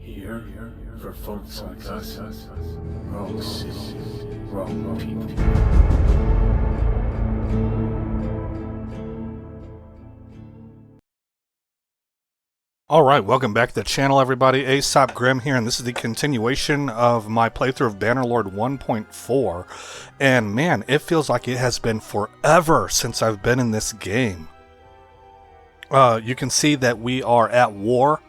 Here, for folks like us, wrong city, wrong people. Alright, welcome back to the channel everybody. Aesop Grim here, and this is the continuation of my playthrough of Bannerlord 1.4. And man, it feels like it has been forever since I've been in this game. You can see that we are at war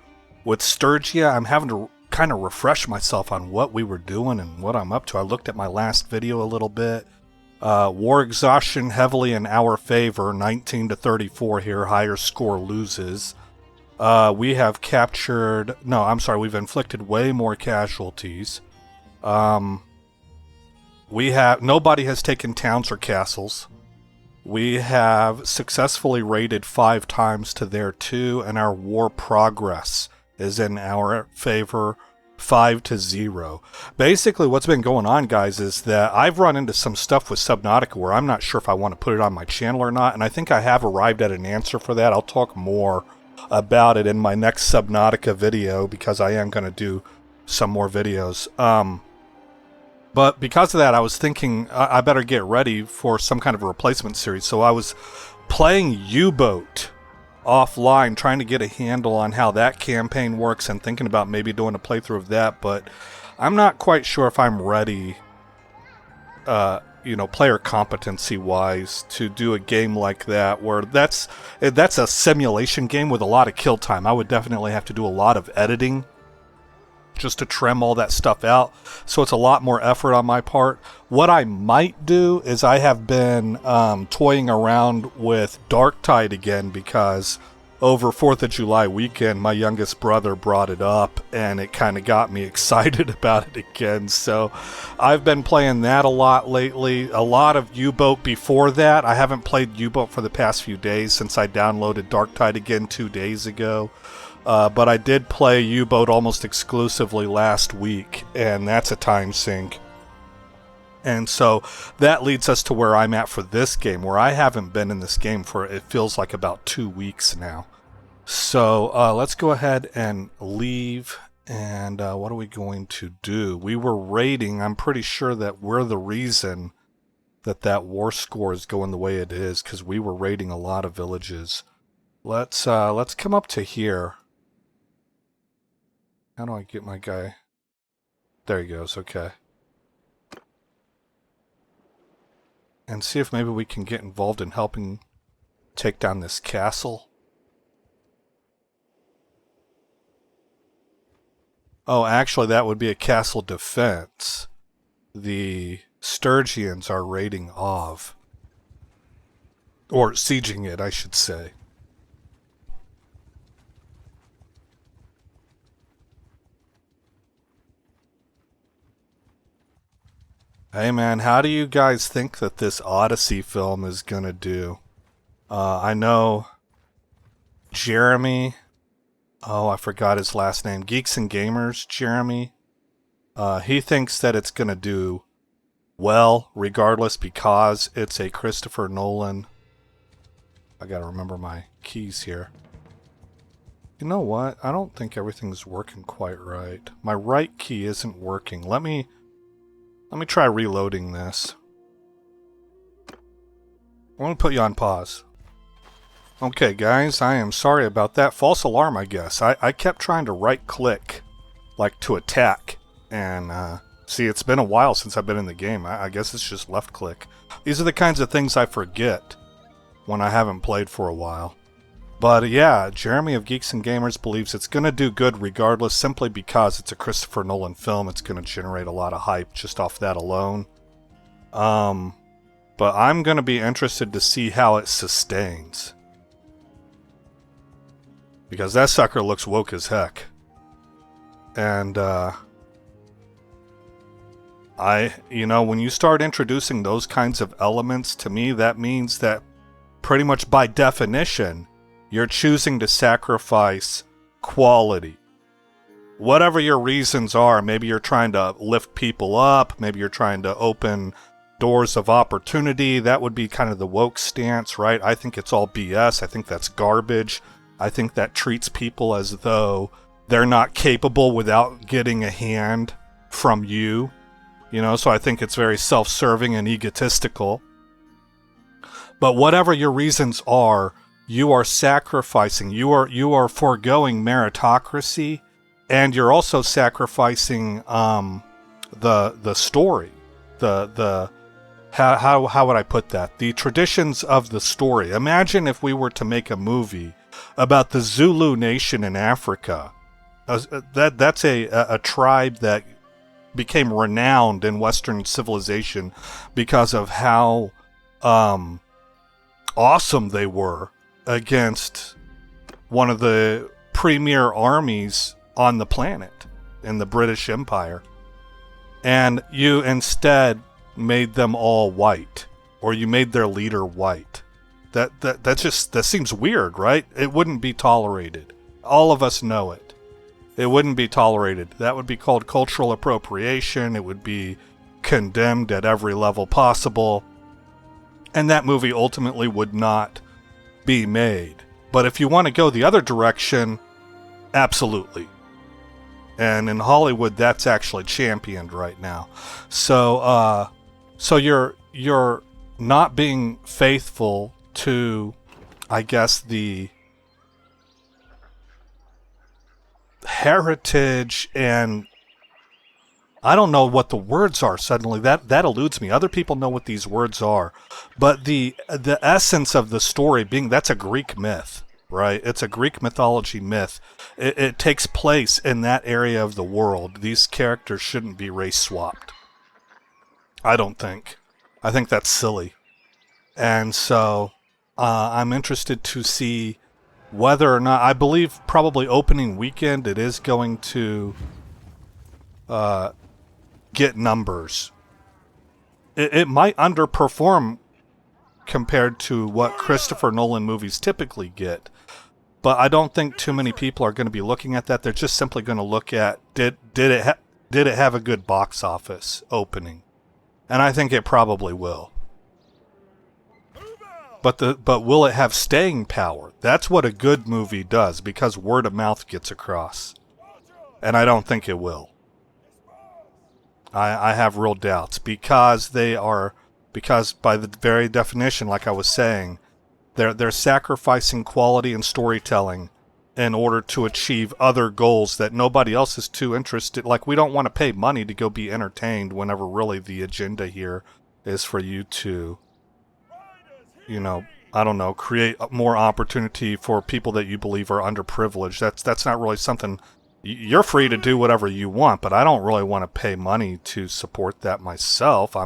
with Sturgia. I'm having to kind of refresh myself on what we were doing and what I'm up to. I looked at my last video a little bit. War exhaustion heavily in our favor, 19 to 34 here, higher score loses. We have captured... No, I'm sorry, we've inflicted way more casualties. Nobody has taken towns or castles. We have successfully raided 5 times to their 2, and our war progress is in our favor, 5-0. Basically, what's been going on, guys, is that I've run into some stuff with Subnautica where I'm not sure if I want to put it on my channel or not, and I think I have arrived at an answer for that. I'll talk more about it in my next Subnautica video, because I am going to do some more videos. But because of that, I was thinking I better get ready for some kind of a replacement series. So I was playing U-Boat offline, trying to get a handle on how that campaign works and thinking about maybe doing a playthrough of that. But I'm not quite sure if I'm ready, player competency-wise, to do a game like that, where that's a simulation game with a lot of kill time. I would definitely have to do a lot of editing just to trim all that stuff out, so it's a lot more effort on my part. What I might do is I have been toying around with Darktide again, because over 4th of July weekend, my youngest brother brought it up, and it kind of got me excited about it again. So I've been playing that a lot lately. A lot of U-Boat before that. I haven't played U-Boat for the past few days since I downloaded Darktide again 2 days ago. But I did play U-Boat almost exclusively last week, and that's a time sink. And so that leads us to where I'm at for this game, where I haven't been in this game for, it feels like, about 2 weeks now. So let's go ahead and leave, and what are we going to do? We were raiding. I'm pretty sure that we're the reason that that war score is going the way it is, because we were raiding a lot of villages. Let's come up to here. How do I get my guy? There he goes, okay. And see if maybe we can get involved in helping take down this castle. Oh, actually, that would be a castle defense. The Sturgians are raiding Ov. Or sieging it, I should say. Hey man, how do you guys think that this Odyssey film is gonna do? I know Jeremy, oh I forgot his last name, Geeks and Gamers, Jeremy, he thinks that it's gonna do well regardless, because it's a Christopher Nolan. I gotta remember my keys here. You know what? I don't think everything's working quite right. My right key isn't working. Let me try reloading this. I'm going to put you on pause. Okay, guys, I am sorry about that. False alarm, I guess. I kept trying to right-click, like to attack. And, see, it's been a while since I've been in the game. I guess it's just left-click. These are the kinds of things I forget when I haven't played for a while. But, yeah, Jeremy of Geeks and Gamers believes it's going to do good regardless, simply because it's a Christopher Nolan film. It's going to generate a lot of hype just off that alone. But I'm going to be interested to see how it sustains. Because that sucker looks woke as heck. And, when you start introducing those kinds of elements, to me, that means that pretty much by definition, you're choosing to sacrifice quality. Whatever your reasons are, maybe you're trying to lift people up, maybe you're trying to open doors of opportunity. That would be kind of the woke stance, right? I think it's all BS. I think that's garbage. I think that treats people as though they're not capable without getting a hand from you. You know, so I think it's very self-serving and egotistical. But whatever your reasons are, you are sacrificing. You are foregoing meritocracy, and you're also sacrificing the story. How would I put that? The traditions of the story. Imagine if we were to make a movie about the Zulu nation in Africa. That's a tribe that became renowned in Western civilization because of how awesome they were against one of the premier armies on the planet in the British Empire. And you instead made them all white, or you made their leader white. That seems weird, right? It wouldn't be tolerated. All of us know it. It wouldn't be tolerated. That would be called cultural appropriation. It would be condemned at every level possible. And that movie ultimately would not be made. But if you want to go the other direction, absolutely. And in Hollywood, that's actually championed right now. So you're not being faithful to, I guess, the heritage, and I don't know what the words are suddenly. That eludes me. Other people know what these words are. But the essence of the story being, that's a Greek myth, right? It's a Greek mythology myth. It takes place in that area of the world. These characters shouldn't be race swapped. I don't think. I think that's silly. And so I'm interested to see whether or not, I believe probably opening weekend it is going to get numbers. It might underperform compared to what Christopher Nolan movies typically get. But I don't think too many people are going to be looking at that. They're just simply going to look at, did it have a good box office opening? And I think it probably will. But will it have staying power? That's what a good movie does, because word of mouth gets across. And I don't think it will. I have real doubts, because by the very definition, like I was saying, they're sacrificing quality and storytelling in order to achieve other goals that nobody else is too interested. Like, we don't want to pay money to go be entertained whenever really the agenda here is for you to, I don't know, create more opportunity for people that you believe are underprivileged. That's not really something. You're free to do whatever you want, but I don't really want to pay money to support that myself.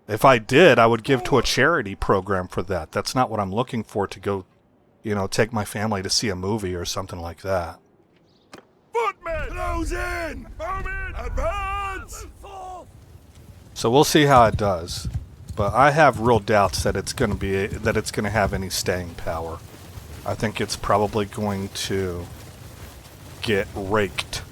If I did, I would give to a charity program for that. That's not what I'm looking for to go, take my family to see a movie or something like that. Footmen! Close in! Bowman! Advance! So we'll see how it does. But I have real doubts that it's going to have any staying power. I think it's probably going to get raked.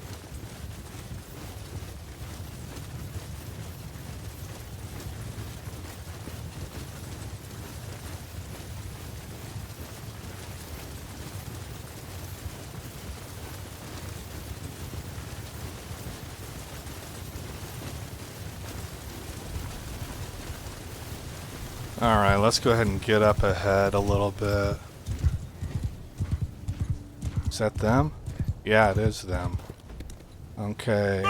Alright, let's go ahead and get up ahead a little bit. Is that them? Yeah, it is them. Okay.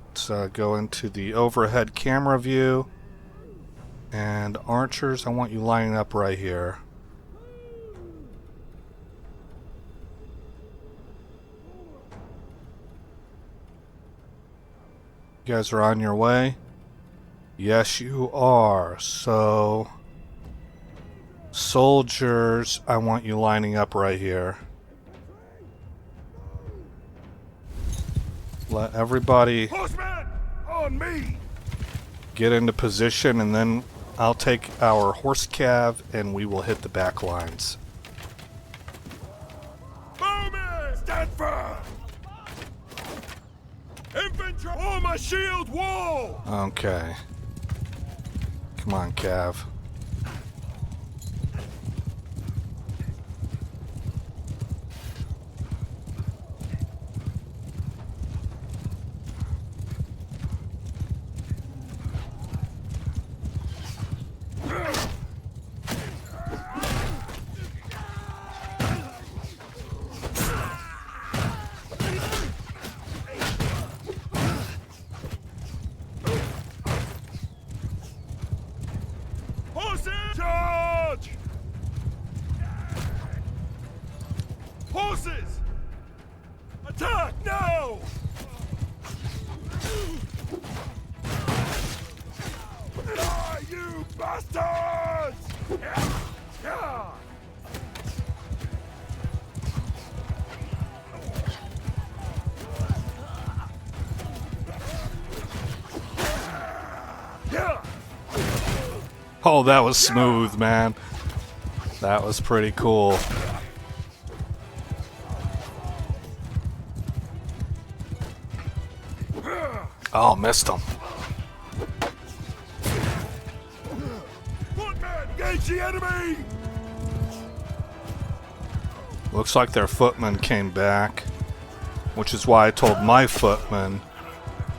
Let's go into the overhead camera view. And archers, I want you lining up right here. You guys are on your way? Yes, you are. So, soldiers, I want you lining up right here. Let everybody Horseman! On me! get into position, and then I'll take our horse cav and we will hit the back lines. Bowman! Stand firm! Infantry! Form a shield wall! Okay. Come on, Cav. Bastards! Yeah. Yeah. Oh, that was smooth, man. That was pretty cool. Oh, missed him. Footman, engage the enemy! Looks like their footman came back, which is why I told my footman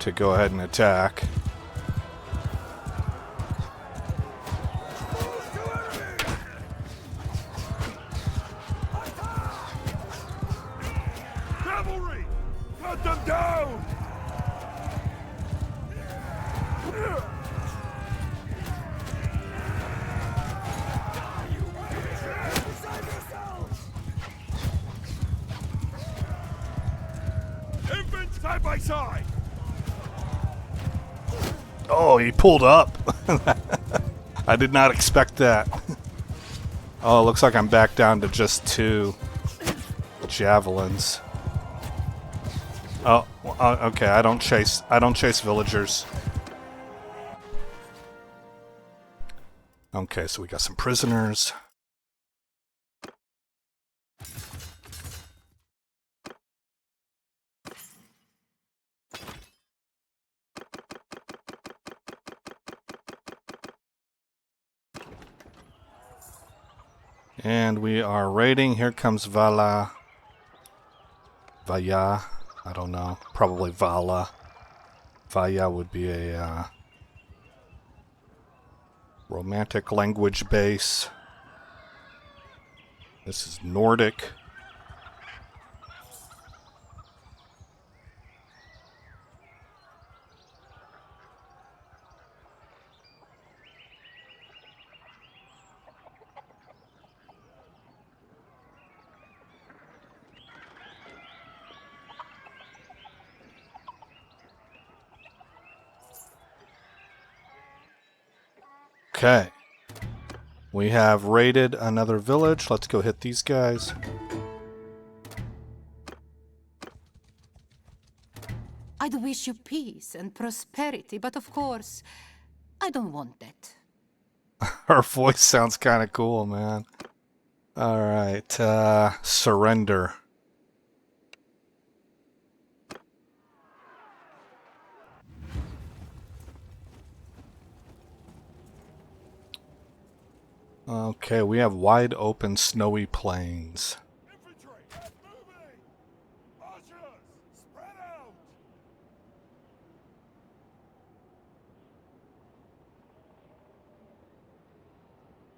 to go ahead and attack. Cavalry! Cut them down! Infants, side by side! Oh, he pulled up. I did not expect that. Oh, it looks like I'm back down to just 2 javelins. Oh, okay. I don't chase villagers. Okay, so we got some prisoners. And we are raiding. Here comes Vala. Vaya. I don't know. Probably Vala. Vaya would be a romantic language base. This is Nordic. Okay. We have raided another village. Let's go hit these guys. I'd wish you peace and prosperity, but of course, I don't want that. Her voice sounds kind of cool, man. Alright, surrender. Okay, we have wide open snowy plains. Infantry, moving! Archers, spread out!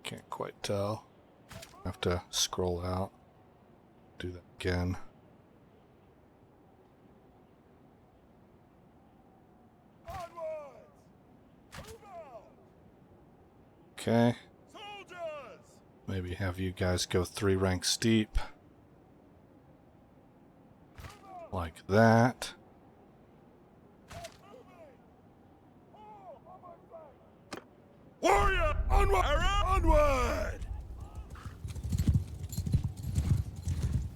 Can't quite tell. Have to scroll out. Do that again. Onwards! Move out! Okay. Soldiers! Maybe have you guys go 3 ranks deep. Like that. Warrior, onward! Onward!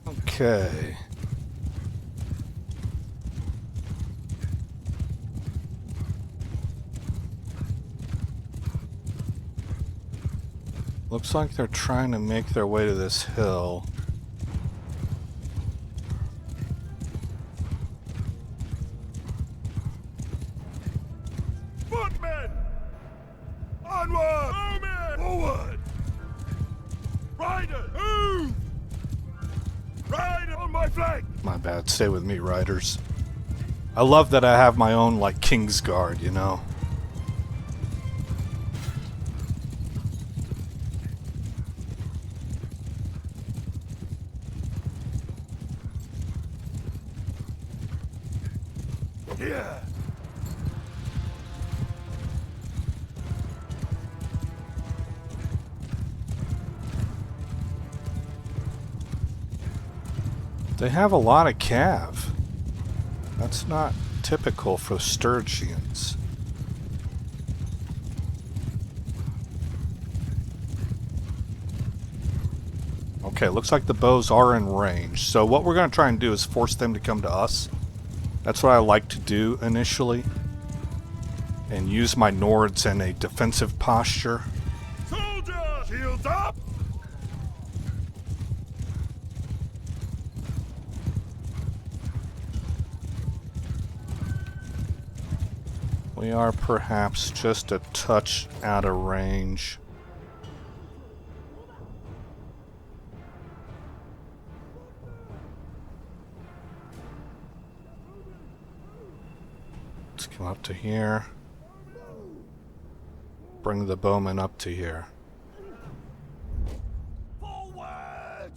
Okay. Looks like they're trying to make their way to this hill. Footmen! Onward! Bowmen! Forward! Riders! Move! Ride on my flank! My bad. Stay with me, riders. I love that I have my own, like, King's Guard, you know? Yeah! They have a lot of cav. That's not typical for Sturgians. Okay, looks like the bows are in range. So what we're going to try and do is force them to come to us. That's what I like to do initially. And use my Nords in a defensive posture. Soldier! Shields up! We are perhaps just a touch out of range. Let's come up to here. Bring the bowman up to here. Forward!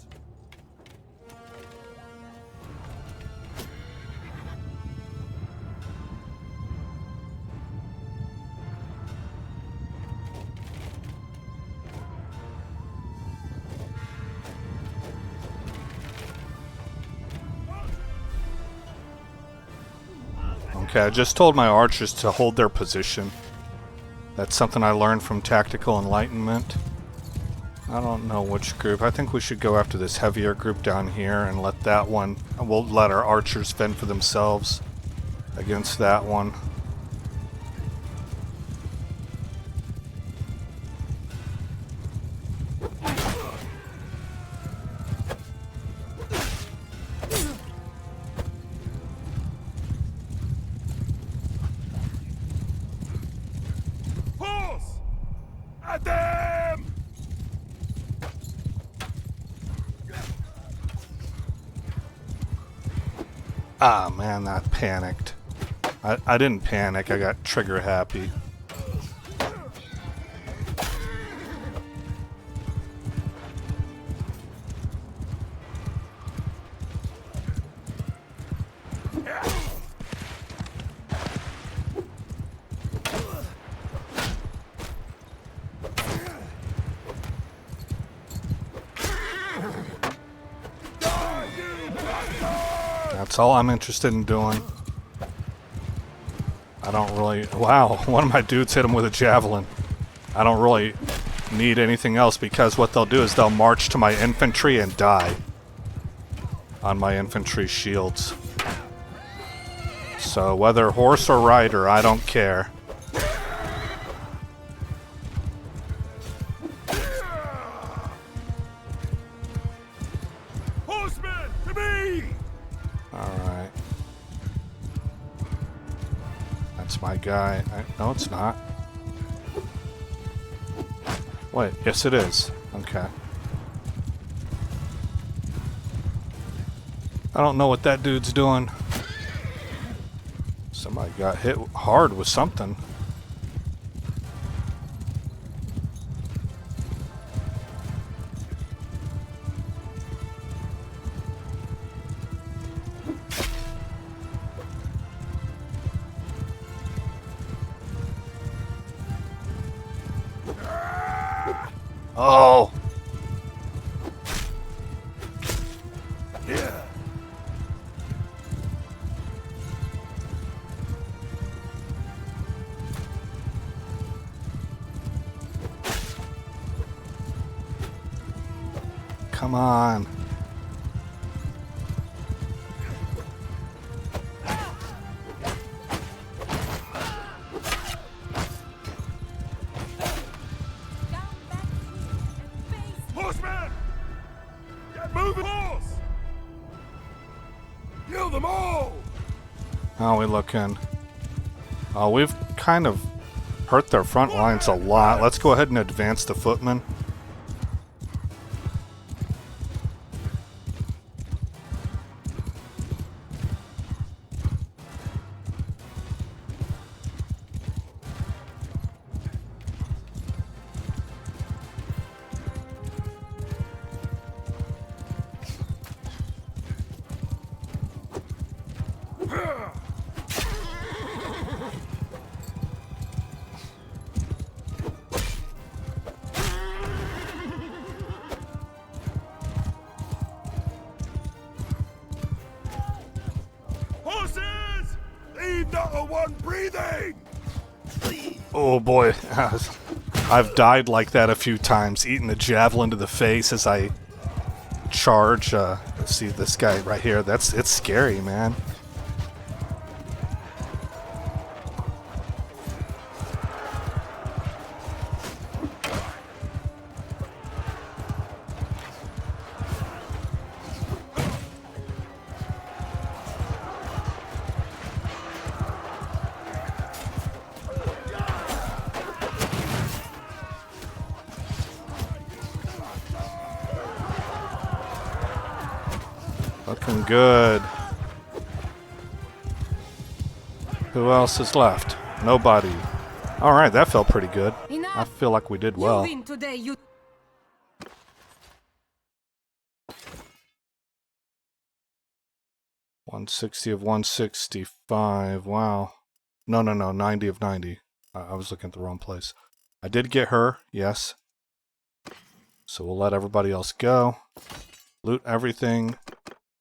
Okay, I just told my archers to hold their position. That's something I learned from Tactical Enlightenment. I don't know which group. I think we should go after this heavier group down here and let that one... We'll let our archers fend for themselves against that one. Horse! At them! Ah, man, that panicked. I didn't panic, I got trigger happy. That's all I'm interested in doing. I don't really... Wow, one of my dudes hit him with a javelin. I don't really need anything else because what they'll do is they'll march to my infantry and die on my infantry shields. So whether horse or rider, I don't care. Horsemen, to me! Alright. That's my guy. No, it's not. Wait, yes it is. Okay. I don't know what that dude's doing. Somebody got hit hard with something. Oh! Yeah. Come on. Horsemen! Get moving, horse! Kill them all! How are we looking? Oh, we've kind of hurt their front lines a lot. Let's go ahead and advance the footmen. Horses! Leave not a one breathing! Oh boy. I've died like that a few times, eating the javelin to the face as I charge. See this guy right here? It's scary, man. Looking good. Who else is left? Nobody. Alright, that felt pretty good. I feel like we did well. You win today, you... 160 of 165. Wow. No, 90 of 90. I was looking at the wrong place. I did get her, yes. So we'll let everybody else go. Loot everything.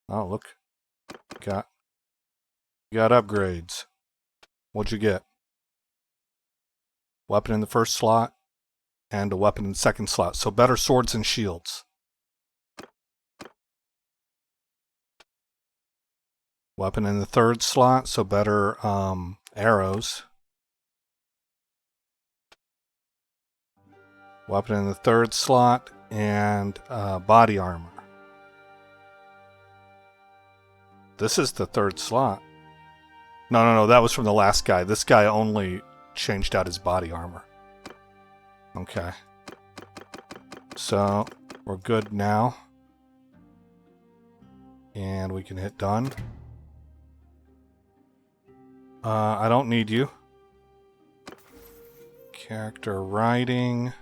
Oh, look. Got upgrades. What'd you get? Weapon in the first slot and a weapon in the second slot. So better swords and shields. Weapon in the third slot, so better arrows. Weapon in the third slot and body armor. This is the third slot. No, that was from the last guy. This guy only changed out his body armor. Okay. So, we're good now. And we can hit done. I don't need you. Character writing.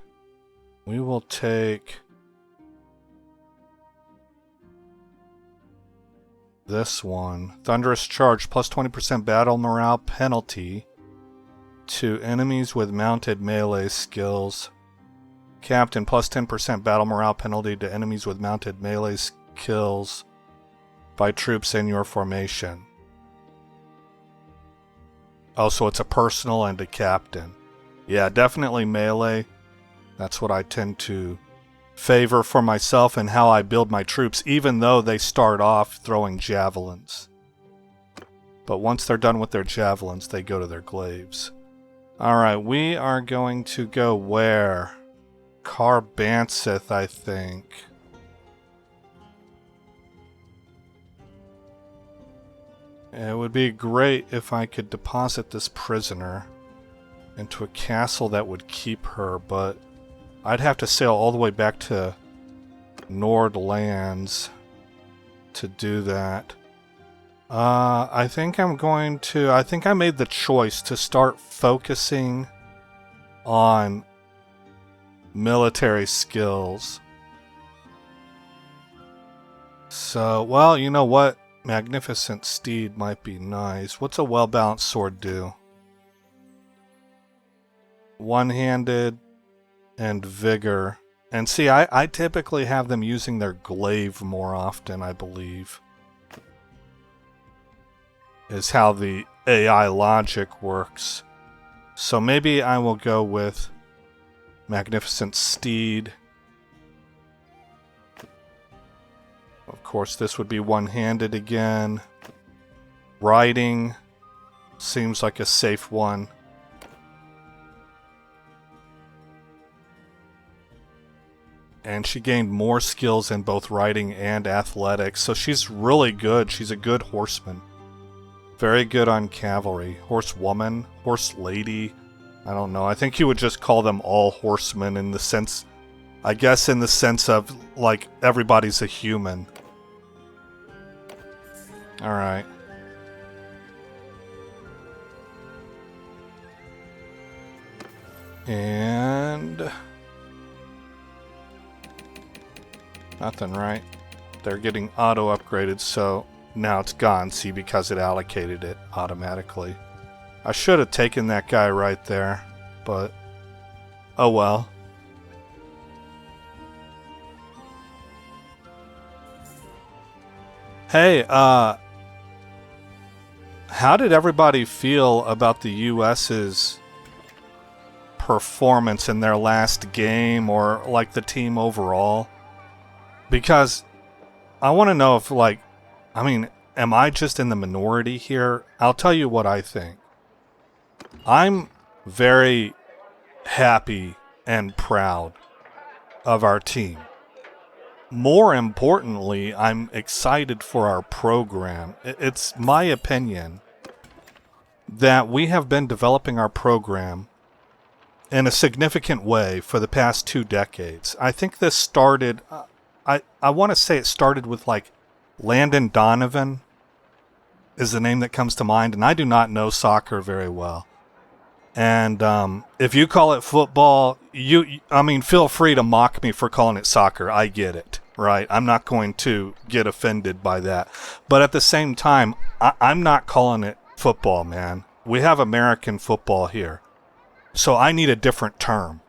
We will take this one. Thunderous Charge, plus 20% battle morale penalty to enemies with mounted melee skills. Captain, plus 10% battle morale penalty to enemies with mounted melee skills by troops in your formation. Oh, so it's a personal and a captain. Yeah, definitely melee. That's what I tend to favor for myself and how I build my troops, even though they start off throwing javelins. But once they're done with their javelins, they go to their glaives. Alright, we are going to go where? Carbantheth, I think. It would be great if I could deposit this prisoner into a castle that would keep her, but I'd have to sail all the way back to Nord lands to do that. I think I made the choice to start focusing on military skills. So, well, you know what? Magnificent Steed might be nice. What's a well-balanced sword do? One-handed and vigor. And see, I typically have them using their glaive more often, I believe. Is how the AI logic works. So maybe I will go with Magnificent Steed. Of course, this would be one-handed again. Riding seems like a safe one. And she gained more skills in both riding and athletics, so she's really good. She's a good horseman. Very good on cavalry. Horsewoman, horse lady. I don't know. I think you would just call them all horsemen in the sense, I guess in the sense of, like, everybody's a human. Alright. And nothing, right? They're getting auto upgraded, so now it's gone, see, because it allocated it automatically. I should have taken that guy right there, but oh well. Hey, how did everybody feel about the US's performance in their last game, or like the team overall? Because I want to know if, like, I mean, am I just in the minority here? I'll tell you what I think. I'm very happy and proud of our team. More importantly, I'm excited for our program. It's my opinion that we have been developing our program in a significant way for the past 2 decades. I think this started, I want to say it started with like Landon Donovan is the name that comes to mind, and I do not know soccer very well. And if you call it football, feel free to mock me for calling it soccer. I get it, right? I'm not going to get offended by that. But at the same time, I'm not calling it football, man. We have American football here. So I need a different term,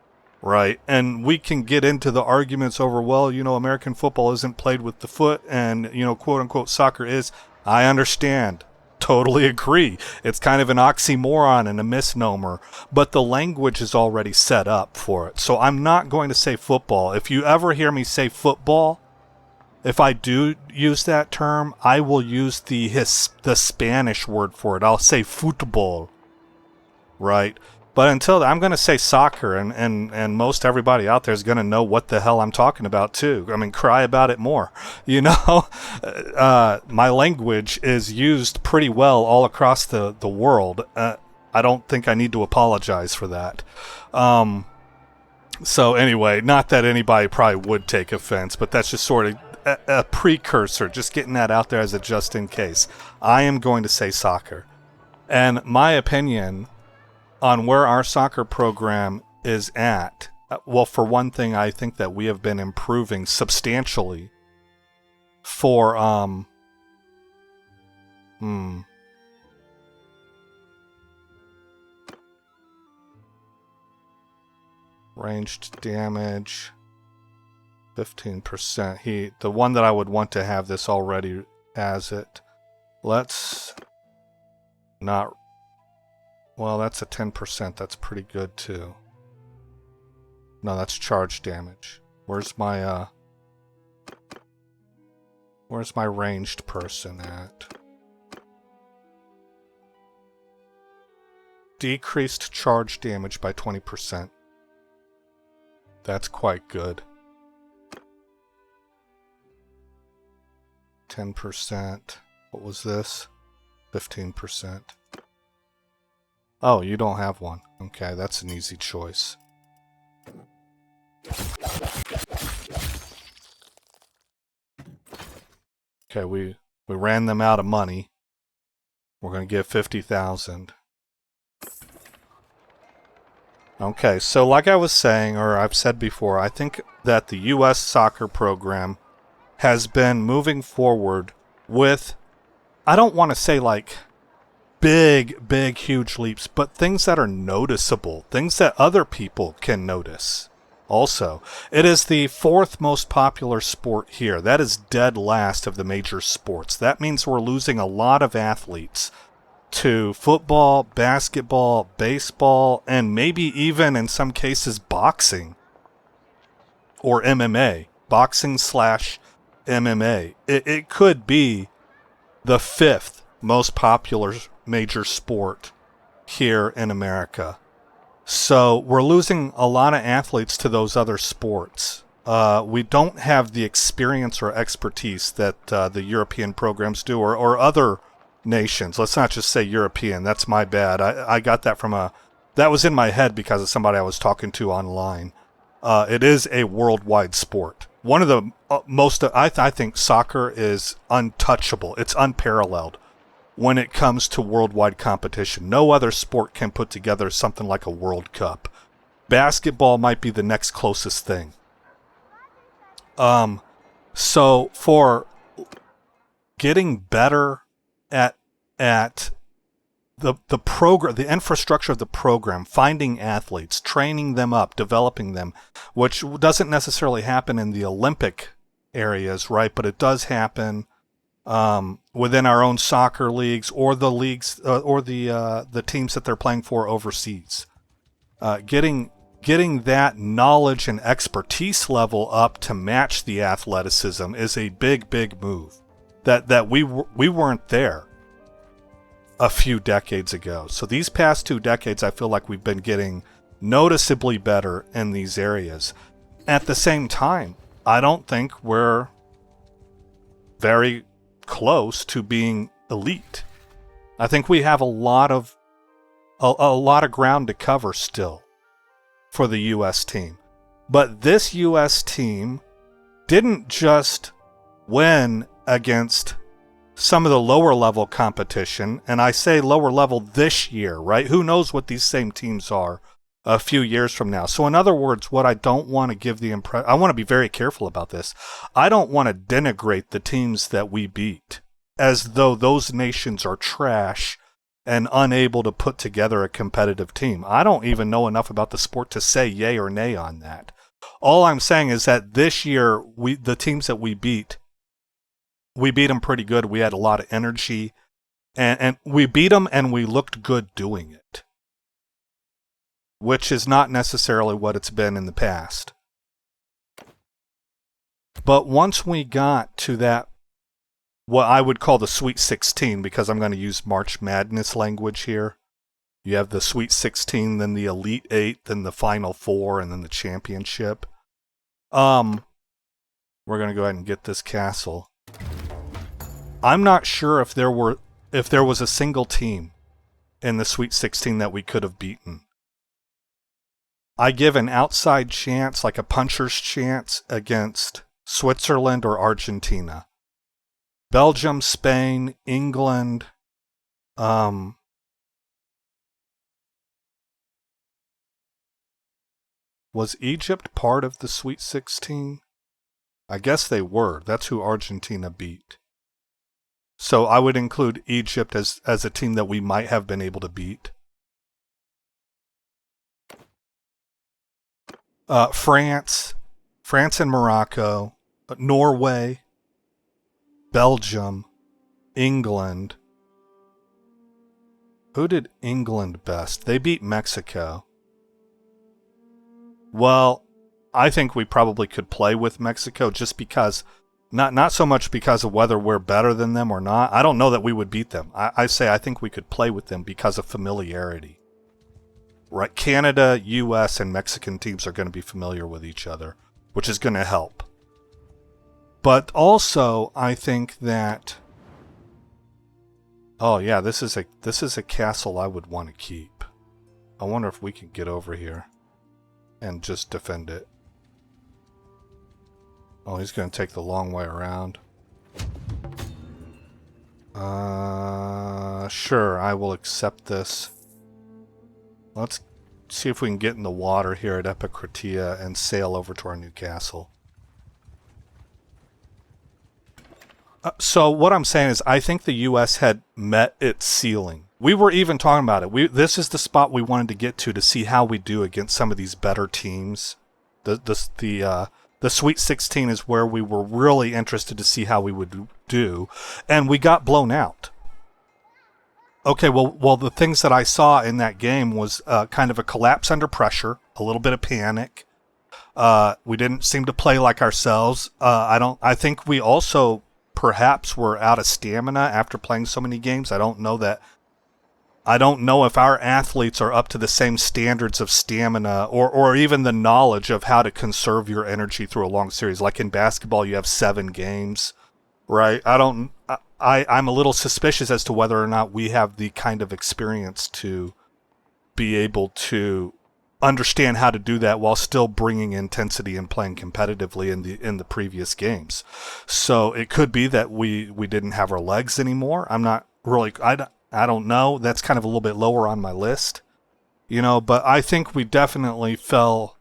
right? And we can get into the arguments over, well, American football isn't played with the foot and, quote unquote soccer is. I understand. Totally agree. It's kind of an oxymoron and a misnomer, but the language is already set up for it. So I'm not going to say football. If you ever hear me say football, if I do use that term, I will use the Spanish word for it. I'll say football, right? But until then, I'm going to say soccer, and most everybody out there is going to know what the hell I'm talking about, too. I mean, cry about it more. My language is used pretty well all across the world. I don't think I need to apologize for that. So anyway, not that anybody probably would take offense, but that's just sort of a precursor, just getting that out there as a just in case. I am going to say soccer. And my opinion on where our soccer program is at, well, for one thing, I think that we have been improving substantially for ranged damage 15%. The one that I would want to have this already has it. Let's not. Well, that's a 10%. That's pretty good, too. No, that's charge damage. Where's my ranged person at? Decreased charge damage by 20%. That's quite good. 10%. What was this? 15%. Oh, you don't have one. Okay, that's an easy choice. Okay, we ran them out of money. We're going to give 50,000. Okay, so like I was saying, or I've said before, I think that the U.S. soccer program has been moving forward with, I don't want to say like big, huge leaps, but things that are noticeable, things that other people can notice. Also, it is the 4th most popular sport here. That is dead last of the major sports. That means we're losing a lot of athletes to football, basketball, baseball, and maybe even in some cases boxing or MMA. Boxing / MMA. It could be the 5th most popular major sport here in America. So we're losing a lot of athletes to those other sports. We don't have the experience or expertise that the European programs do, or other nations. Let's not just say European. That's my bad. I got that from that was in my head because of somebody I was talking to online. It is a worldwide sport. One of the I think soccer is untouchable. It's unparalleled when it comes to worldwide competition. No other sport can put together something like a World Cup. Basketball might be the next closest thing. So for getting better at the program, the infrastructure of the program, finding athletes, training them up, developing them, which doesn't necessarily happen in the Olympic areas, right? But it does happen within our own soccer leagues, or the leagues, or the teams that they're playing for overseas. Getting getting that knowledge and expertise level up to match the athleticism is a big, big move. That we weren't there a few decades ago. So these past 2 decades, I feel like we've been getting noticeably better in these areas. At the same time, I don't think we're very close to being elite. I think we have a lot of ground to cover still for the U.S. team. But this U.S. team didn't just win against some of the lower level competition, and I say lower level this year, right? Who knows what these same teams are a few years from now. So in other words, what I don't want to give the impression, I want to be very careful about this. I don't want to denigrate the teams that we beat as though those nations are trash and unable to put together a competitive team. I don't even know enough about the sport to say yay or nay on that. All I'm saying is that this year, the teams that we beat them pretty good. We had a lot of energy, and we beat them, and we looked good doing it, which is not necessarily what it's been in the past. But once we got to that, what I would call the Sweet 16, because I'm going to use March Madness language here. You have the Sweet 16, then the Elite 8, then the Final 4, and then the Championship. We're going to go ahead and get this castle. I'm not sure if there was a single team in the Sweet 16 that we could have beaten. I give an outside chance, like a puncher's chance, against Switzerland or Argentina. Belgium, Spain, England, was Egypt part of the Sweet 16? I guess they were. That's who Argentina beat. So I would include Egypt as a team that we might have been able to beat. France and Morocco, Norway, Belgium, England. Who did England best? They beat Mexico. Well, I think we probably could play with Mexico just because, not so much because of whether we're better than them or not. I don't know that we would beat them. I think we could play with them because of familiarity. Right? Canada, U.S., and Mexican teams are going to be familiar with each other, which is going to help. But also, I think that, oh yeah, this is a castle I would want to keep. I wonder if we can get over here and just defend it. Oh, he's going to take the long way around. Sure, I will accept this. Let's see if we can get in the water here at Epicratia and sail over to our new castle. So what I'm saying is I think the U.S. had met its ceiling. We were even talking about it. This is the spot we wanted to get to see how we do against some of these better teams. The Sweet 16 is where we were really interested to see how we would do, and we got blown out. Okay, well, the things that I saw in that game was kind of a collapse under pressure, a little bit of panic. We didn't seem to play like ourselves. I think we also perhaps were out of stamina after playing so many games. I don't know if our athletes are up to the same standards of stamina or even the knowledge of how to conserve your energy through a long series. Like in basketball, you have 7 games, right? I'm a little suspicious as to whether or not we have the kind of experience to be able to understand how to do that while still bringing intensity and playing competitively in the previous games. So it could be that we didn't have our legs anymore. I'm not really, I don't know. That's kind of a little bit lower on my list, but I think we definitely fell.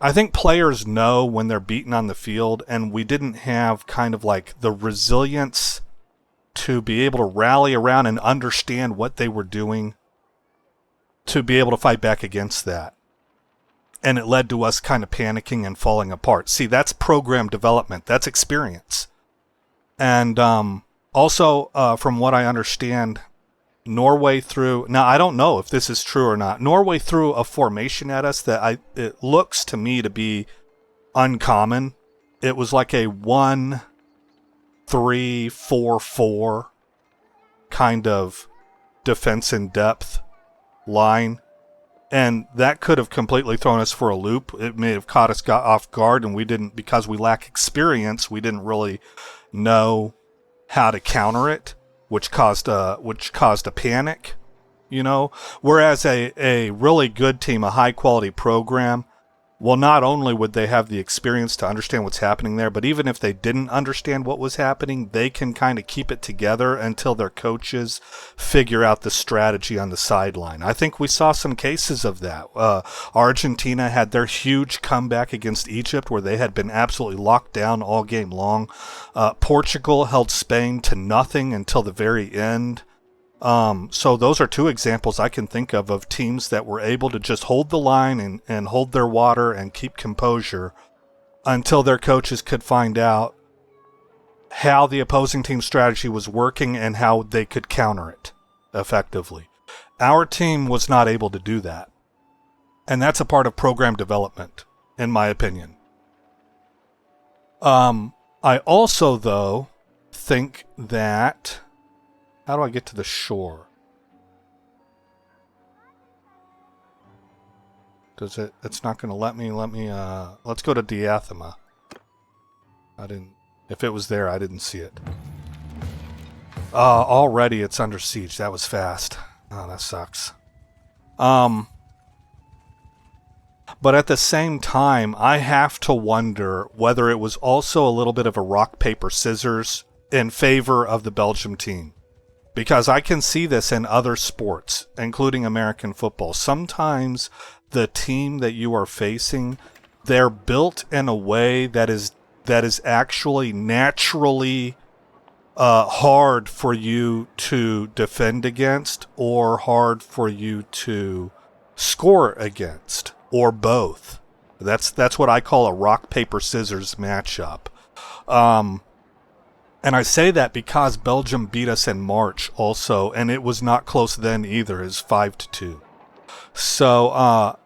I think players know when they're beaten on the field, and we didn't have kind of like the resilience to be able to rally around and understand what they were doing to be able to fight back against that. And it led to us kind of panicking and falling apart. See, that's program development. That's experience. And also, from what I understand, Norway threw, now I don't know if this is true or not. Norway threw a formation at us that it looks to me to be uncommon. It was like a 1-3-4-4 kind of defense in depth line. And that could have completely thrown us for a loop. It may have caught us off guard, and we didn't, because we lack experience, we didn't really know how to counter it, which caused a panic, you know. Whereas a really good team, a high quality program, well, not only would they have the experience to understand what's happening there, but even if they didn't understand what was happening, they can kind of keep it together until their coaches figure out the strategy on the sideline. I think we saw some cases of that. Argentina had their huge comeback against Egypt where they had been absolutely locked down all game long. Portugal held Spain to nothing until the very end. So those are two examples I can think of teams that were able to just hold the line and hold their water and keep composure until their coaches could find out how the opposing team's strategy was working and how they could counter it effectively. Our team was not able to do that. And that's a part of program development, in my opinion. I also, though, think that... How do I get to the shore? Does it? It's not going to let me. Let's go to Diathema. I didn't. If it was there, I didn't see it. Already it's under siege. That was fast. Oh, that sucks. But at the same time, I have to wonder whether it was also a little bit of a rock, paper, scissors in favor of the Belgium team. Because I can see this in other sports, including American football. Sometimes the team that you are facing, they're built in a way that is actually naturally hard for you to defend against or hard for you to score against, or both. That's what I call a rock, paper, scissors matchup. And I say that because Belgium beat us in March also, and it was not close then either. It was 5-2. So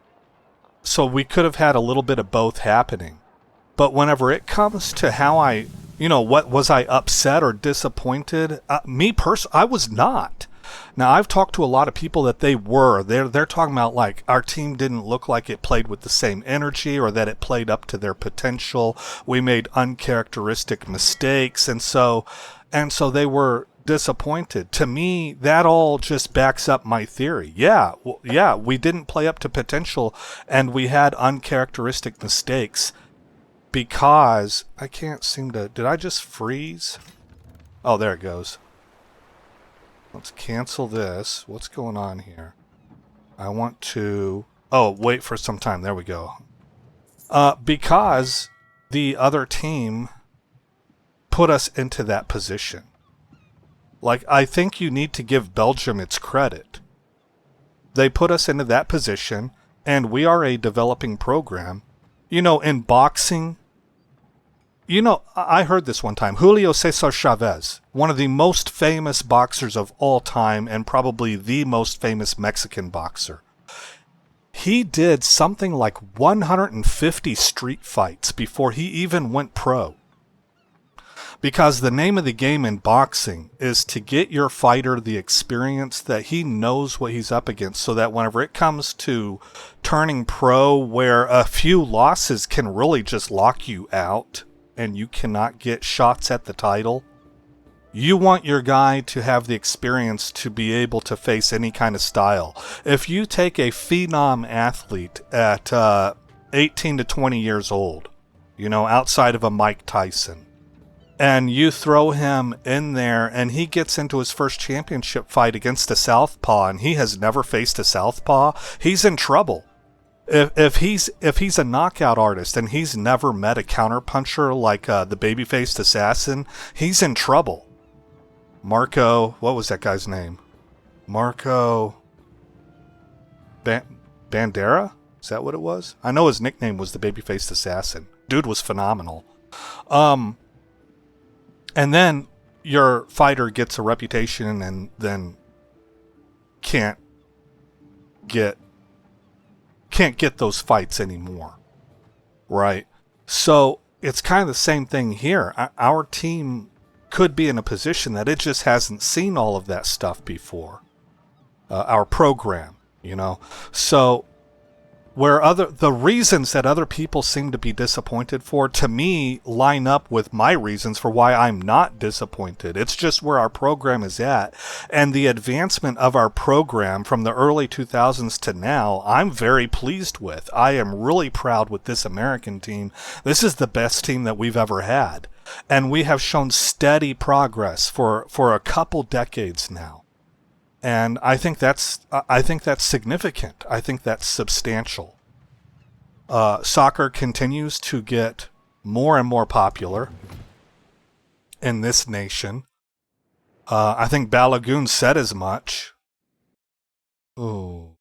we could have had a little bit of both happening. But whenever it comes to how what was I upset or disappointed? Me personally, I was not. Now, I've talked to a lot of people that they were. They're talking about, like, our team didn't look like it played with the same energy or that it played up to their potential. We made uncharacteristic mistakes, and so they were disappointed. To me, that all just backs up my theory. Yeah, we didn't play up to potential, and we had uncharacteristic mistakes because I can't seem to... Did I just freeze? Oh, there it goes. Let's cancel this. What's going on here? I want to... Oh, wait for some time. There we go. Because the other team put us into that position. Like, I think you need to give Belgium its credit. They put us into that position, and we are a developing program. You know, in boxing... You know, I heard this one time. Julio Cesar Chavez, one of the most famous boxers of all time and probably the most famous Mexican boxer. He did something like 150 street fights before he even went pro. Because the name of the game in boxing is to get your fighter the experience that he knows what he's up against, so that whenever it comes to turning pro, where a few losses can really just lock you out, and you cannot get shots at the title, you want your guy to have the experience to be able to face any kind of style. If you take a phenom athlete at 18 to 20 years old, you know, outside of a Mike Tyson, and you throw him in there and he gets into his first championship fight against a southpaw and he has never faced a southpaw, he's in trouble. If he's a knockout artist and he's never met a counterpuncher like the baby-faced assassin, he's in trouble. Marco, what was that guy's name? Marco Bandera? Is that what it was? I know his nickname was the baby-faced assassin. Dude was phenomenal. And then your fighter gets a reputation and then can't get those fights anymore, right? So it's kind of the same thing here. Our team could be in a position that it just hasn't seen all of that stuff before. Our program, you know. So where the reasons that other people seem to be disappointed for, to me, line up with my reasons for why I'm not disappointed. It's just where our program is at. And the advancement of our program from the early 2000s to now, I'm very pleased with. I am really proud with this American team. This is the best team that we've ever had. And we have shown steady progress for a couple decades now. And I think that's significant. I think that's substantial. Soccer continues to get more and more popular in this nation. I think Balagoon said as much. Ooh,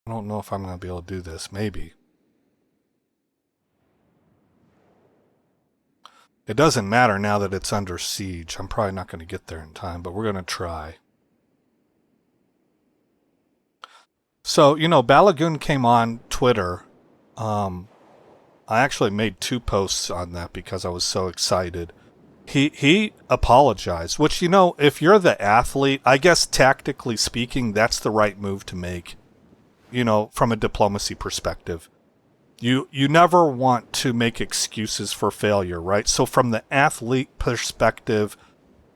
I don't know if I'm going to be able to do this. Maybe. It doesn't matter now that it's under siege. I'm probably not going to get there in time, but we're going to try. So, you know, Balagoon came on Twitter. I actually made 2 posts on that because I was so excited. He apologized, which, you know, if you're the athlete, I guess tactically speaking, that's the right move to make, you know, from a diplomacy perspective. You never want to make excuses for failure, right? So from the athlete perspective,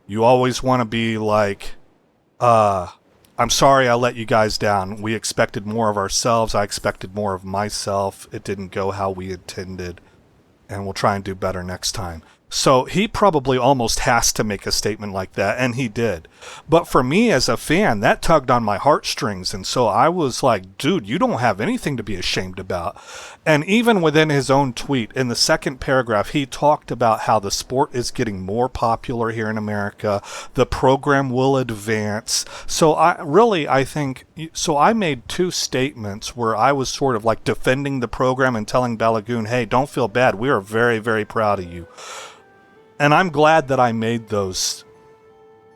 you always want to be like, I'm sorry I let you guys down. We expected more of ourselves. I expected more of myself. It didn't go how we intended, and we'll try and do better next time. So he probably almost has to make a statement like that, and he did. But for me as a fan, that tugged on my heartstrings, and so I was like, dude, you don't have anything to be ashamed about. And even within his own tweet, in the second paragraph, he talked about how the sport is getting more popular here in America. The program will advance. So I think, so I made 2 statements where I was sort of like defending the program and telling Balagoon, hey, don't feel bad. We are very, very proud of you. And I'm glad that I made those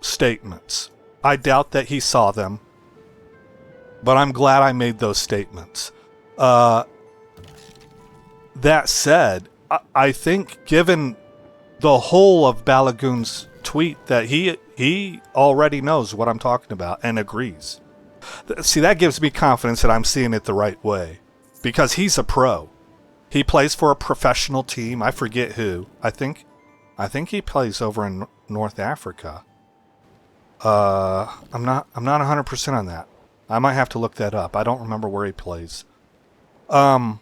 statements. I doubt that he saw them, but I'm glad I made those statements. That said, I think given the whole of Balagoon's tweet that he already knows what I'm talking about and agrees. See, that gives me confidence that I'm seeing it the right way, because he's a pro. He plays for a professional team. I forget who. I think he plays over in North Africa. I'm not 100% on that. I might have to look that up. I don't remember where he plays. But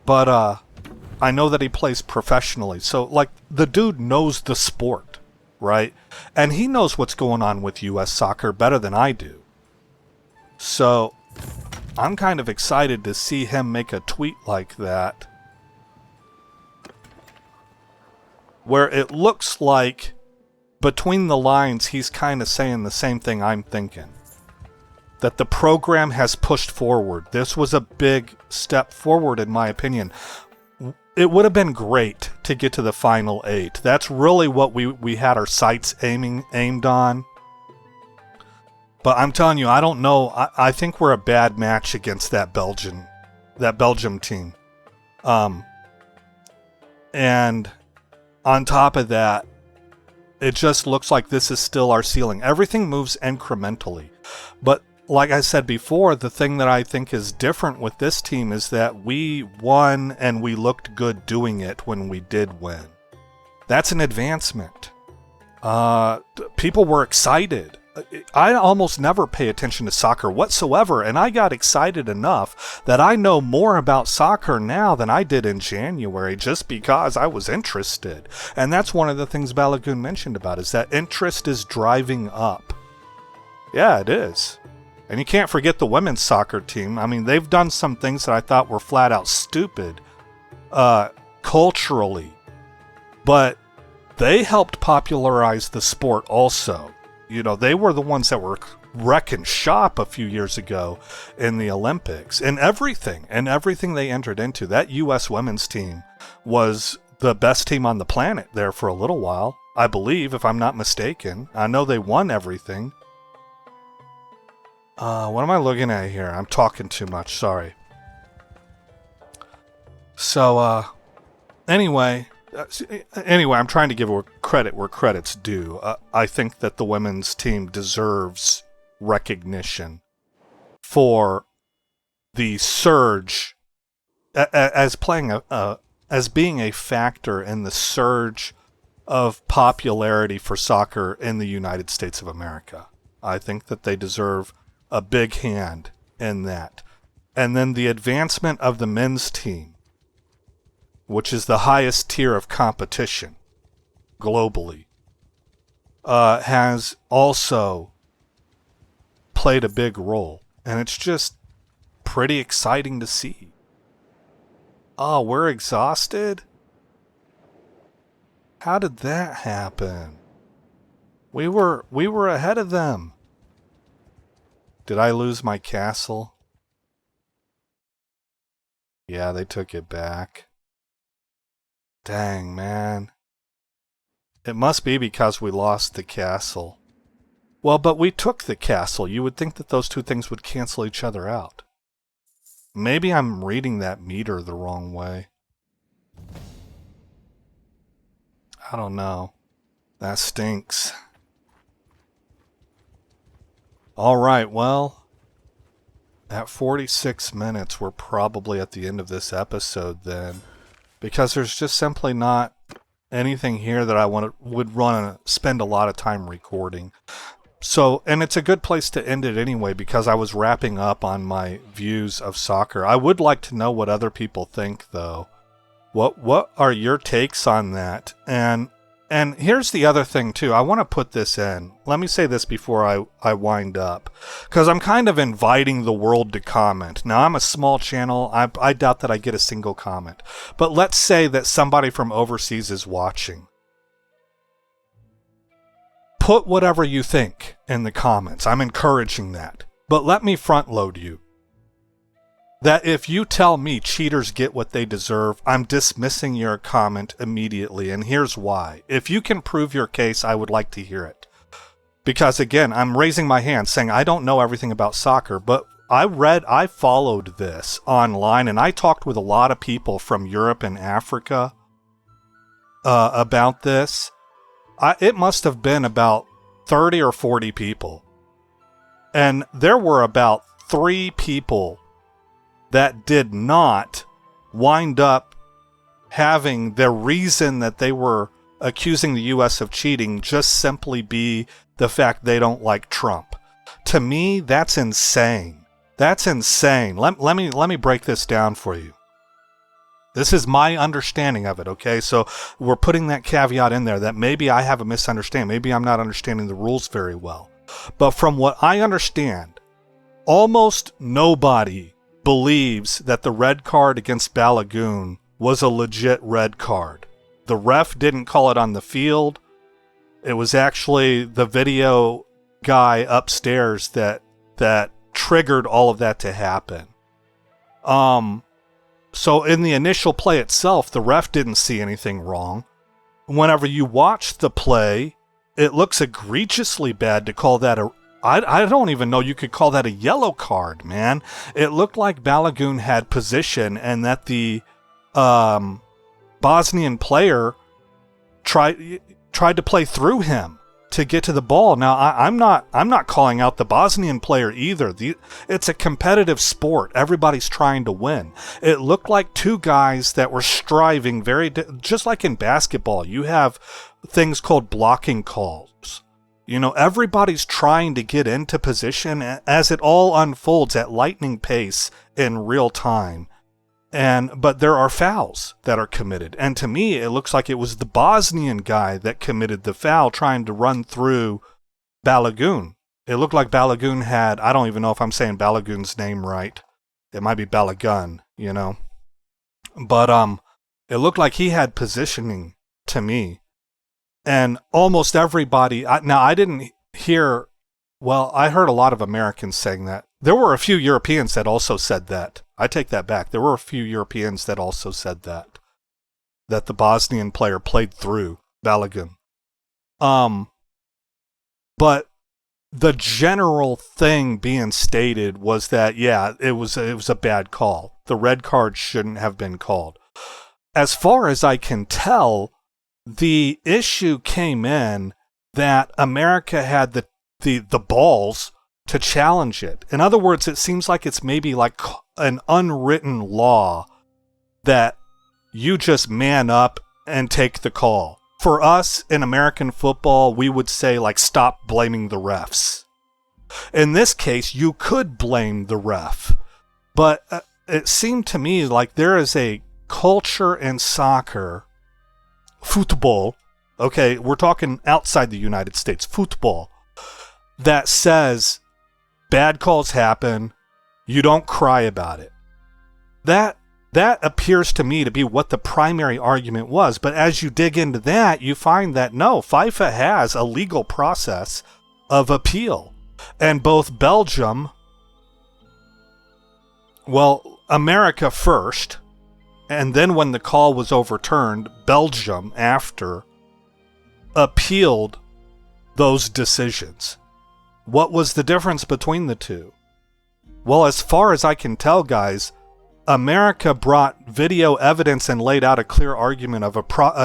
I know that he plays professionally. So, like, the dude knows the sport, right? And he knows what's going on with U.S. soccer better than I do. So, I'm kind of excited to see him make a tweet like that, where it looks like between the lines he's kind of saying the same thing I'm thinking. That the program has pushed forward. This was a big step forward in my opinion. It would have been great to get to the final 8. That's really what we had our sights aimed on. But I'm telling you, I don't know. I think we're a bad match against that Belgium team. And on top of that, it just looks like this is still our ceiling. Everything moves incrementally. But like I said before, the thing that I think is different with this team is that we won and we looked good doing it when we did win. That's an advancement. People were excited. I almost never pay attention to soccer whatsoever, and I got excited enough that I know more about soccer now than I did in January just because I was interested. And that's one of the things Balagoon mentioned about, is that interest is driving up. Yeah, it is. And you can't forget the women's soccer team. I mean, they've done some things that I thought were flat out stupid culturally, but they helped popularize the sport also. You know, they were the ones that were wrecking shop a few years ago in the Olympics and everything they entered into. That U.S. women's team was the best team on the planet there for a little while, I believe, if I'm not mistaken. I know they won everything. What am I looking at here? I'm talking too much, sorry. So, anyway, I'm trying to give credit where credit's due. I think that the women's team deserves recognition for the surge as playing as being a factor in the surge of popularity for soccer in the United States of America. I think that they deserve a big hand in that. And then the advancement of the men's team, which is the highest tier of competition globally, has also played a big role. And it's just pretty exciting to see. Oh, we're exhausted? How did that happen? We were ahead of them. Did I lose my castle? Yeah, they took it back. Dang, man. It must be because we lost the castle. Well, but we took the castle. You would think that those two things would cancel each other out. Maybe I'm reading that meter the wrong way. I don't know. That stinks. Alright, well, at 46 minutes, we're probably at the end of this episode then. Because there's just simply not anything here that I would spend a lot of time recording. So, and it's a good place to end it anyway, because I was wrapping up on my views of soccer. I would like to know what other people think, though. What are your takes on that? And here's the other thing, too. I want to put this in. Let me say this before I wind up. Because I'm kind of inviting the world to comment. Now, I'm a small channel. I doubt that I get a single comment. But let's say that somebody from overseas is watching. Put whatever you think in the comments. I'm encouraging that. But let me front load you. That if you tell me cheaters get what they deserve, I'm dismissing your comment immediately, and here's why. If you can prove your case, I would like to hear it. Because again, I'm raising my hand saying I don't know everything about soccer, but I followed this online, and I talked with a lot of people from Europe and Africa about this. It must have been about 30 or 40 people. And there were about 3 people that did not wind up having the reason that they were accusing the U.S. of cheating just simply be the fact they don't like Trump. To me, that's insane. That's insane. Let me break this down for you. This is my understanding of it, okay? So we're putting that caveat in there that maybe I have a misunderstanding. Maybe I'm not understanding the rules very well. But from what I understand, almost nobody believes that the red card against Balagoon was a legit red card. The ref didn't call it on the field. It was actually the video guy upstairs that triggered all of that to happen. So in the initial play itself, the ref didn't see anything wrong. Whenever you watch the play, it looks egregiously bad to call that I don't even know you could call that a yellow card, man. It looked like Balagoon had position and that the Bosnian player tried to play through him to get to the ball. Now, I'm not calling out the Bosnian player either. It's a competitive sport. Everybody's trying to win. It looked like 2 guys that were striving just like in basketball. You have things called blocking calls. You know, everybody's trying to get into position as it all unfolds at lightning pace in real time. But there are fouls that are committed. And to me, it looks like it was the Bosnian guy that committed the foul trying to run through Balagoon. It looked like Balagoon had, I don't even know if I'm saying Balagoon's name right. It might be Balagun, you know. But it looked like he had positioning to me. And almost everybody, I didn't hear, well, I heard a lot of Americans saying that. There were a few Europeans that also said that. I take that back. There were a few Europeans that also said that the Bosnian player played through Balagun. But the general thing being stated was that, yeah, it was a bad call. The red card shouldn't have been called. As far as I can tell, the issue came in that America had the balls to challenge it. In other words, it seems like it's maybe like an unwritten law that you just man up and take the call. For us in American football, we would say, like, stop blaming the refs. In this case, you could blame the ref. But it seemed to me like there is a culture in soccer, football, okay, we're talking outside the United States, football, that says bad calls happen, you don't cry about it. That appears to me to be what the primary argument was. But as you dig into that, you find that no, FIFA has a legal process of appeal. And both Belgium, well, America first, and then when the call was overturned, Belgium after, appealed those decisions. What was the difference between the two? Well, as far as I can tell, guys, America brought video evidence and laid out a clear argument of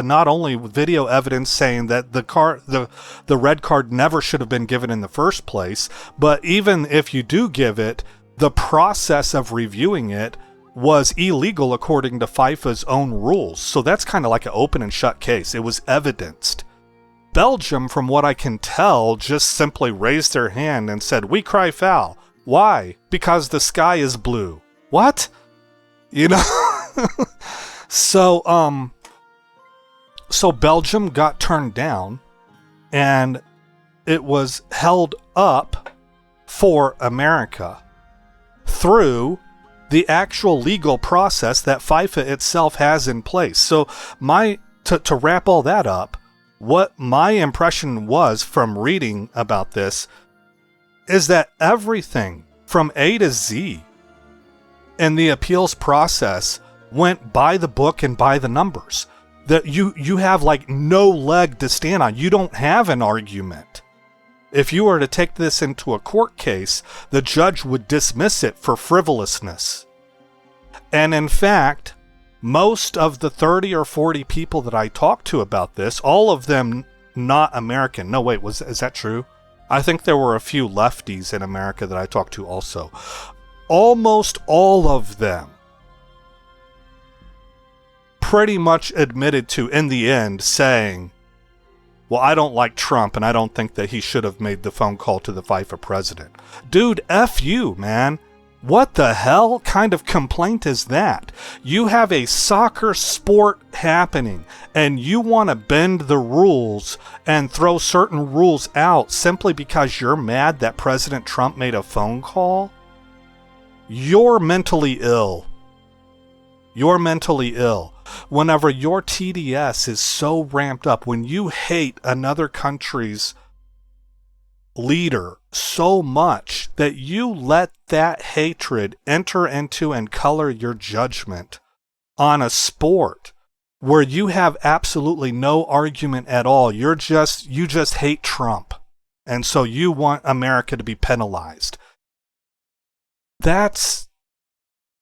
not only video evidence saying that the red card never should have been given in the first place, but even if you do give it, the process of reviewing it was illegal according to FIFA's own rules. So that's kind of like an open and shut case. It was evidenced. Belgium, from what I can tell, just simply raised their hand and said, "We cry foul." Why? Because the sky is blue. What? You know? So Belgium got turned down, and it was held up for America through the actual legal process that FIFA itself has in place. So to wrap all that up, what my impression was from reading about this is that everything from A to Z in the appeals process went by the book and by the numbers. That you have like no leg to stand on. You don't have an argument. If you were to take this into a court case, the judge would dismiss it for frivolousness. And in fact, most of the 30 or 40 people that I talked to about this, all of them not American. No, wait, is that true? I think there were a few lefties in America that I talked to also. Almost all of them pretty much admitted to, in the end, saying, well, I don't like Trump, and I don't think that he should have made the phone call to the FIFA president. Dude, F you, man. What the hell kind of complaint is that? You have a soccer sport happening, and you want to bend the rules and throw certain rules out simply because you're mad that President Trump made a phone call? You're mentally ill. You're mentally ill. Whenever your TDS is so ramped up, when you hate another country's leader so much that you let that hatred enter into and color your judgment on a sport where you have absolutely no argument at all. You just hate Trump. And so you want America to be penalized. That's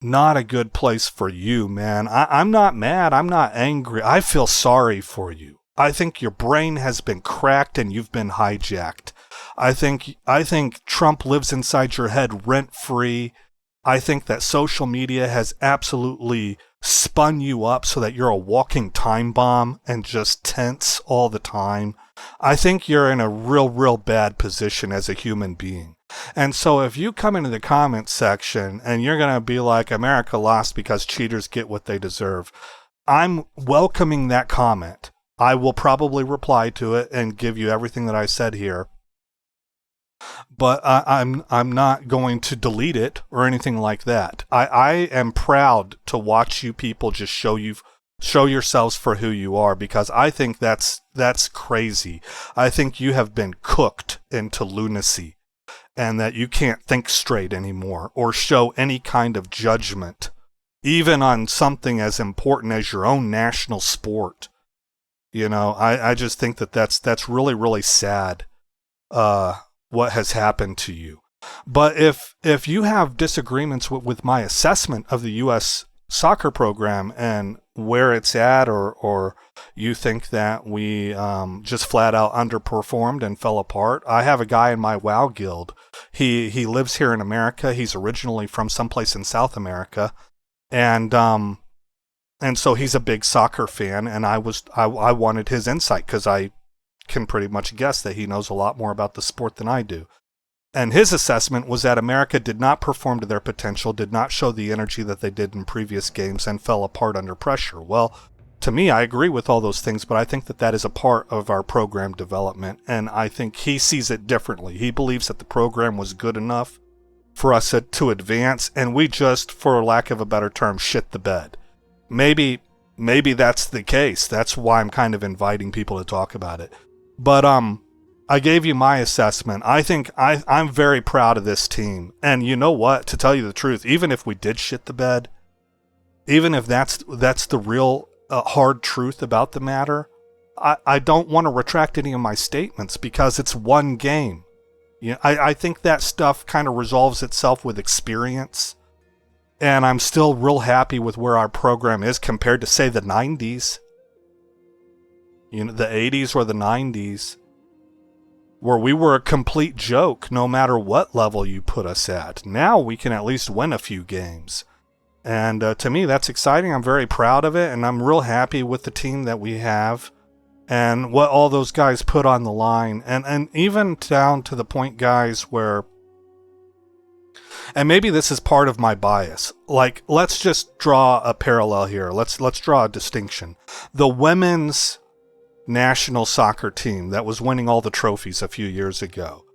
not a good place for you, man. I'm not mad. I'm not angry. I feel sorry for you. I think your brain has been cracked and you've been hijacked. I think Trump lives inside your head rent-free. I think that social media has absolutely spun you up so that you're a walking time bomb and just tense all the time. I think you're in a real bad position as a human being. And so if you come into the comments section and you're going to be like, America lost because cheaters get what they deserve, I'm welcoming that comment. I will probably reply to it and give you everything that I said here. But I'm not going to delete it or anything like that. I am proud to watch you people just show yourselves for who you are, because I think that's crazy. I think you have been cooked into lunacy and that you can't think straight anymore or show any kind of judgment, even on something as important as your own national sport. You know, I just think that's really sad. what has happened to you. But if you have disagreements with my assessment of the U.S. soccer program and where it's at, or you think that we just flat out underperformed and fell apart, I have a guy in my WoW guild. He lives here in America. He's originally from someplace in South America, and so he's a big soccer fan. And I wanted his insight because I can pretty much guess that he knows a lot more about the sport than I do. And his assessment was that America did not perform to their potential, did not show the energy that they did in previous games, and fell apart under pressure. Well, to me, I agree with all those things, but I think that is a part of our program development, and I think he sees it differently. He believes that the program was good enough for us to advance, and we just, for lack of a better term, shit the bed. Maybe that's the case. That's why I'm kind of inviting people to talk about it. But I gave you my assessment. I think I'm very proud of this team. And you know what? To tell you the truth, even if we did shit the bed, even if that's the real hard truth about the matter, I don't want to retract any of my statements because it's one game. You know, I think that stuff kind of resolves itself with experience. And I'm still real happy with where our program is compared to, say, the 90s. You know, the 80s or the 90s. Where we were a complete joke no matter what level you put us at. Now we can at least win a few games. And to me, that's exciting. I'm very proud of it, and I'm real happy with the team that we have and what all those guys put on the line. And even down to the point, guys, where... And maybe this is part of my bias. Like, let's just draw a parallel here. Let's draw a distinction. The women's national soccer team that was winning all the trophies a few years ago.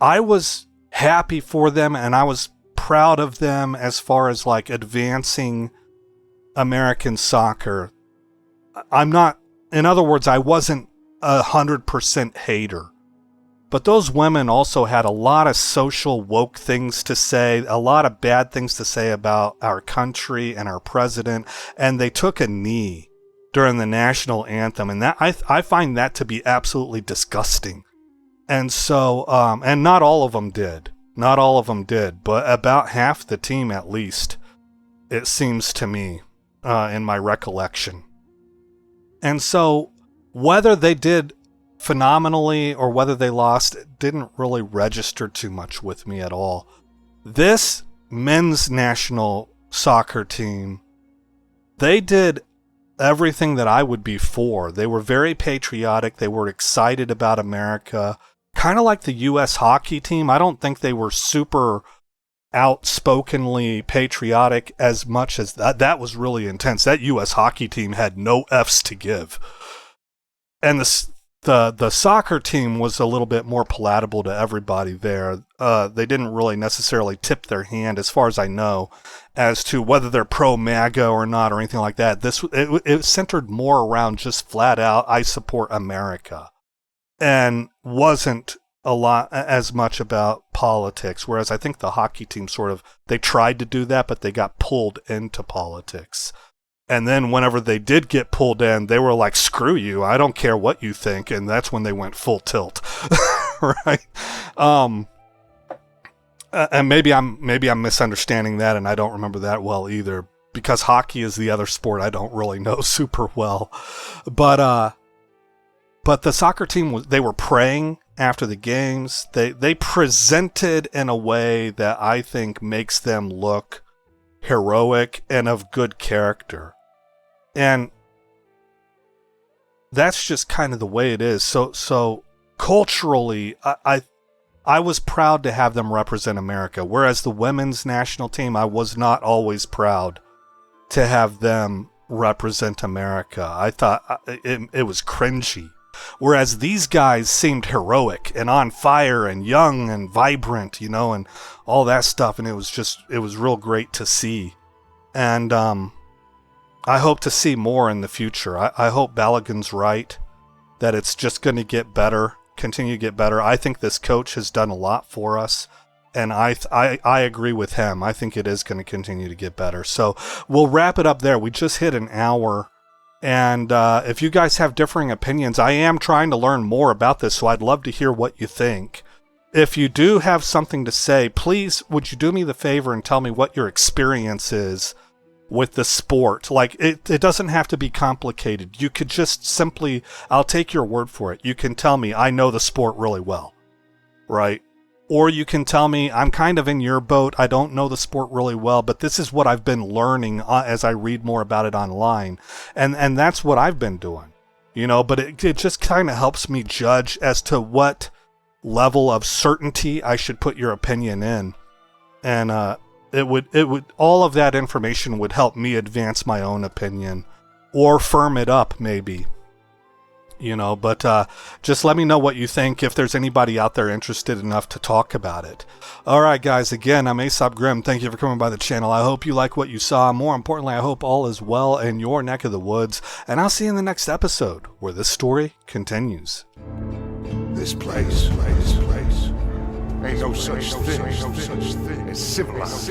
I was happy for them and I was proud of them as far as like advancing American soccer. In other words, I wasn't 100% hater. But those women also had a lot of social woke things to say, a lot of bad things to say about our country and our president, and they took a knee during the national anthem, and that I find that to be absolutely disgusting. And so, and not all of them did, but about half the team at least, it seems to me, in my recollection. And so, whether they did phenomenally or whether they lost, it didn't really register too much with me at all. This men's national soccer team, they did everything that I would be for. They were very patriotic. They were excited about America. Kind of like the U.S. hockey team. I don't think they were super outspokenly patriotic as much as that. That was really intense. That U.S. hockey team had no F's to give. And the soccer team was a little bit more palatable to everybody there. They didn't really necessarily tip their hand, as far as I know, as to whether they're pro-MAGA or not or anything like that. It centered more around just flat out, I support America, and wasn't a lot as much about politics. Whereas I think the hockey team they tried to do that, but they got pulled into politics. And then whenever they did get pulled in, they were like, screw you, I don't care what you think. And that's when they went full tilt. Right? And maybe I'm misunderstanding that, and I don't remember that well either, because hockey is the other sport I don't really know super well. But the soccer team, they were praying after the games. They presented in a way that I think makes them look heroic and of good character. And that's just kind of the way it is. So culturally, I was proud to have them represent America, whereas the women's national team, I was not always proud to have them represent America. I thought it was cringy. Whereas these guys seemed heroic and on fire and young and vibrant, you know, and all that stuff. And it was real great to see. And I hope to see more in the future. I hope Balogun's right, that it's just going to get better, continue to get better. I think this coach has done a lot for us, and I agree with him. I think it is going to continue to get better. So we'll wrap it up there. We just hit an hour, and if you guys have differing opinions, I am trying to learn more about this, so I'd love to hear what you think. if you do have something to say, please, would you do me the favor and tell me what your experience is with the sport? Like, it doesn't have to be complicated. You could just simply, I'll take your word for it. You can tell me, I know the sport really well, right? Or you can tell me, I'm kind of in your boat. I don't know the sport really well, but this is what I've been learning as I read more about it online. And that's what I've been doing, you know, but it just kind of helps me judge as to what level of certainty I should put your opinion in. And it would all of that information would help me advance my own opinion or firm it up, maybe. You know, but just let me know what you think if there's anybody out there interested enough to talk about it. All right, guys, again, I'm Aesop Grimm. Thank you for coming by the channel. I hope you like what you saw. More importantly, I hope all is well in your neck of the woods. And I'll see you in the next episode where this story continues. This place. Ain't no such thing as civilized.